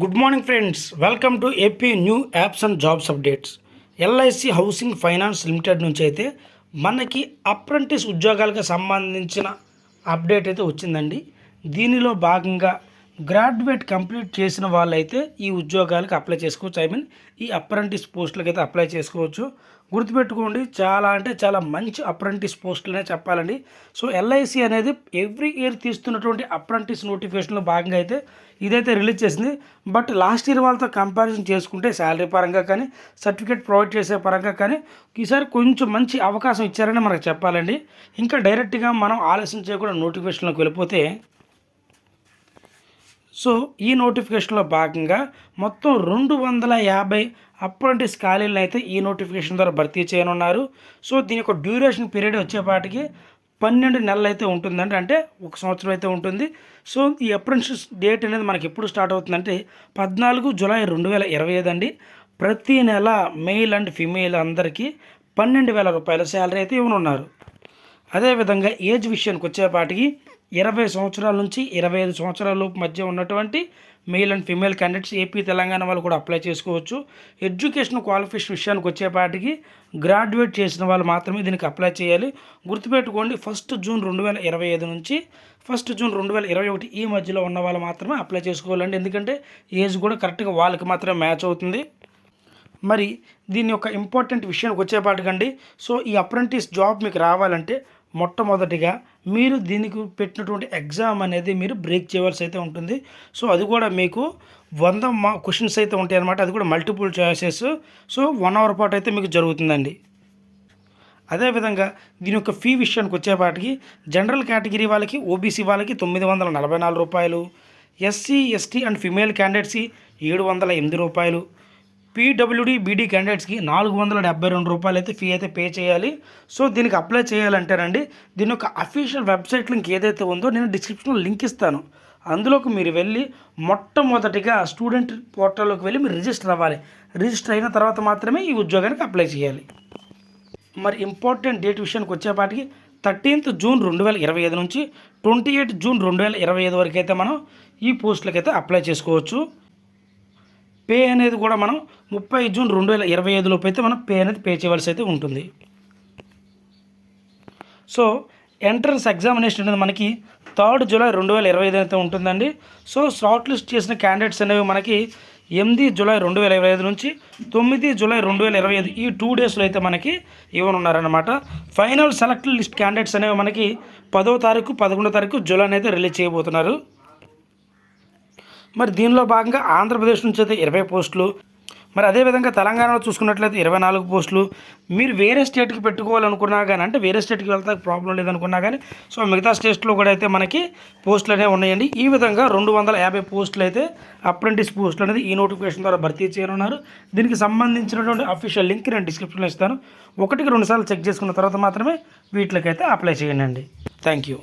Good morning friends, welcome to AP new apps and jobs updates. LIC housing finance limited నుంచి అయితే మనకి apprentice ఉద్యోగాలకు సంబంధించిన update అయితే వచ్చిందండి. దీనిలో భాగంగా గ్రాడ్యుయేట్ కంప్లీట్ చేసిన వాళ్ళైతే ఈ ఉద్యోగాలకు అప్లై చేసుకోవచ్చు. ఈ అప్రెంటిస్ పోస్టులకు అయితే అప్లై చేసుకోవచ్చు. గుర్తుపెట్టుకోండి, చాలా అంటే చాలా మంచి అప్రెంటిస్ పోస్టులనే చెప్పాలండి. సో ఎల్ఐసి అనేది ఎవ్రీ ఇయర్ తీస్తున్నటువంటి అప్రెంటిస్ నోటిఫికేషన్లో భాగంగా అయితే ఇదైతే రిలీజ్ చేసింది. బట్ లాస్ట్ ఇయర్ వాళ్ళతో కంపారిజన్ చేసుకుంటే శాలరీ పరంగా కానీ, సర్టిఫికేట్ ప్రొవైడ్ చేసే పరంగా కానీ ఈసారి కొంచెం మంచి అవకాశం ఇచ్చారని మనకు చెప్పాలండి. ఇంకా డైరెక్ట్గా మనం ఆలస్యం చేయకుండా నోటిఫికేషన్లోకి వెళ్ళిపోతే, సో ఈ నోటిఫికేషన్లో భాగంగా మొత్తం 250 అప్రెంటిస్ ఖాళీలను అయితే ఈ నోటిఫికేషన్ ద్వారా భర్తీ చేయనున్నారు. సో దీని యొక్క డ్యూరేషన్ పీరియడ్ వచ్చేపాటికి 12 నెలలు అయితే ఉంటుందండి, అంటే 1 సంవత్సరం అయితే ఉంటుంది. సో ఈ అప్రెంటిస్ డేట్ అనేది మనకి ఎప్పుడు స్టార్ట్ అవుతుందంటే 14 జూలై 2025 అండి. ప్రతి నెల మెయిల్ అండ్ ఫీమేల్ అందరికీ 12,000 రూపాయల శాలరీ అయితే ఇవ్వనున్నారు. అదేవిధంగా ఏజ్ విషయానికి వచ్చేపాటికి 20 సంవత్సరాల నుంచి 25 సంవత్సరాల మధ్య ఉన్నటువంటి male and female candidates AP Telangana వాళ్ళు కూడా అప్లై చేసుకోవచ్చు. ఎడ్యుకేషన్ క్వాలిఫికేషన్ విషయానికి వచ్చేపాటికి గ్రాడ్యుయేట్ చేసిన వాళ్ళు మాత్రమే దీనికి అప్లై చేయాలి. గుర్తుపెట్టుకోండి, 1 జూన్ 2025 నుంచి 1 జూన్ 2021 ఈ మధ్యలో ఉన్న వాళ్ళు మాత్రమే అప్లై చేసుకోవాలండి. ఎందుకంటే ఏజ్ కూడా కరెక్ట్గా వాళ్ళకి మాత్రమే మ్యాచ్ అవుతుంది. మరి దీని యొక్క ఇంపార్టెంట్ విషయానికి వచ్చేపాటికండి, సో ఈ అప్రెంటిస్ జాబ్ మీకు రావాలంటే మొట్టమొదటిగా మీరు దీనికి పెట్టినటువంటి ఎగ్జామ్ అనేది మీరు బ్రేక్ చేయవలసి అయితే ఉంటుంది. సో అది కూడా మీకు 100 క్వశ్చన్స్ అయితే ఉంటాయి అన్నమాట. అది కూడా మల్టిపుల్ చాయిసెస్. సో 1 అవర్ పాటు అయితే మీకు జరుగుతుందండి. అదేవిధంగా దీని యొక్క ఫీ విషయానికి వచ్చేపాటికి జనరల్ కేటగిరీ వాళ్ళకి, ఓబీసీ వాళ్ళకి 944 రూపాయలు, ఎస్సీ ఎస్టీ అండ్ ఫిమేల్ క్యాండిడేట్స్కి 708 రూపాయలు, పీడబ్ల్యూడీ బీడీ క్యాండిడేట్స్కి 472 రూపాయలు అయితే ఫీ అయితే పే చేయాలి. సో దీనికి అప్లై చేయాలంటేనండి, దీని యొక్క అఫీషియల్ వెబ్సైట్ లింక్ ఏదైతే ఉందో నేను డిస్క్రిప్షన్లో లింక్ ఇస్తాను. అందులోకి మీరు వెళ్ళి మొట్టమొదటిగా స్టూడెంట్ పోర్టల్లోకి వెళ్ళి మీరు రిజిస్టర్ అవ్వాలి. రిజిస్టర్ అయిన తర్వాత మాత్రమే ఈ ఉద్యోగానికి అప్లై చేయాలి. మరి ఇంపార్టెంట్ డేట్ విషయానికి వచ్చేపాటికి 13th జూన్ 2025 నుంచి 28 జూన్ 2025 వరకు అయితే మనం ఈ పోస్టులకైతే అప్లై చేసుకోవచ్చు. పే అనేది కూడా మనం 30 జూన్ 2025 లోపు అయితే మనం పే అనేది పే చేయవలసి అయితే ఉంటుంది. సో ఎంట్రన్స్ ఎగ్జామినేషన్ అనేది మనకి 3 జూలై 2025 అయితే ఉంటుందండి. సో షార్ట్ లిస్ట్ చేసిన క్యాండిడేట్స్ అనేవి మనకి 8 జూలై 2025 నుంచి 9 జూలై 2025 ఈ 2 డేస్లో అయితే మనకి ఇవ్వనున్నారనమాట. ఫైనల్ సెలెక్ట్ లిస్ట్ క్యాండిడేట్స్ అనేవి మనకి 10వ తారీఖు 11వ తారీఖు జూలై అయితే రిలీజ్ చేయబోతున్నారు. మరి దీనిలో భాగంగా ఆంధ్రప్రదేశ్ నుంచి అయితే 20 పోస్టులు, మరి అదేవిధంగా తెలంగాణలో చూసుకున్నట్లయితే 24 పోస్టులు. మీరు వేరే స్టేట్కి పెట్టుకోవాలనుకున్నా కానీ, అంటే వేరే స్టేట్కి వెళ్తే ప్రాబ్లం లేదనుకున్నా కానీ, సో మిగతా స్టేట్స్లో కూడా అయితే మనకి పోస్టులు అనేవి ఉన్నాయండి. ఈ విధంగా 250 పోస్టులు అయితే అప్రెంటిస్ పోస్టులు అనేది ఈ నోటిఫికేషన్ ద్వారా భర్తీ చేయనున్నారు. దీనికి సంబంధించినటువంటి అఫీషియల్ లింక్ నేను డిస్క్రిప్షన్లో ఇస్తాను. 1కి 2 సార్లు చెక్ చేసుకున్న తర్వాత మాత్రమే వీటికైతే అప్లై చేయండి. Thank you.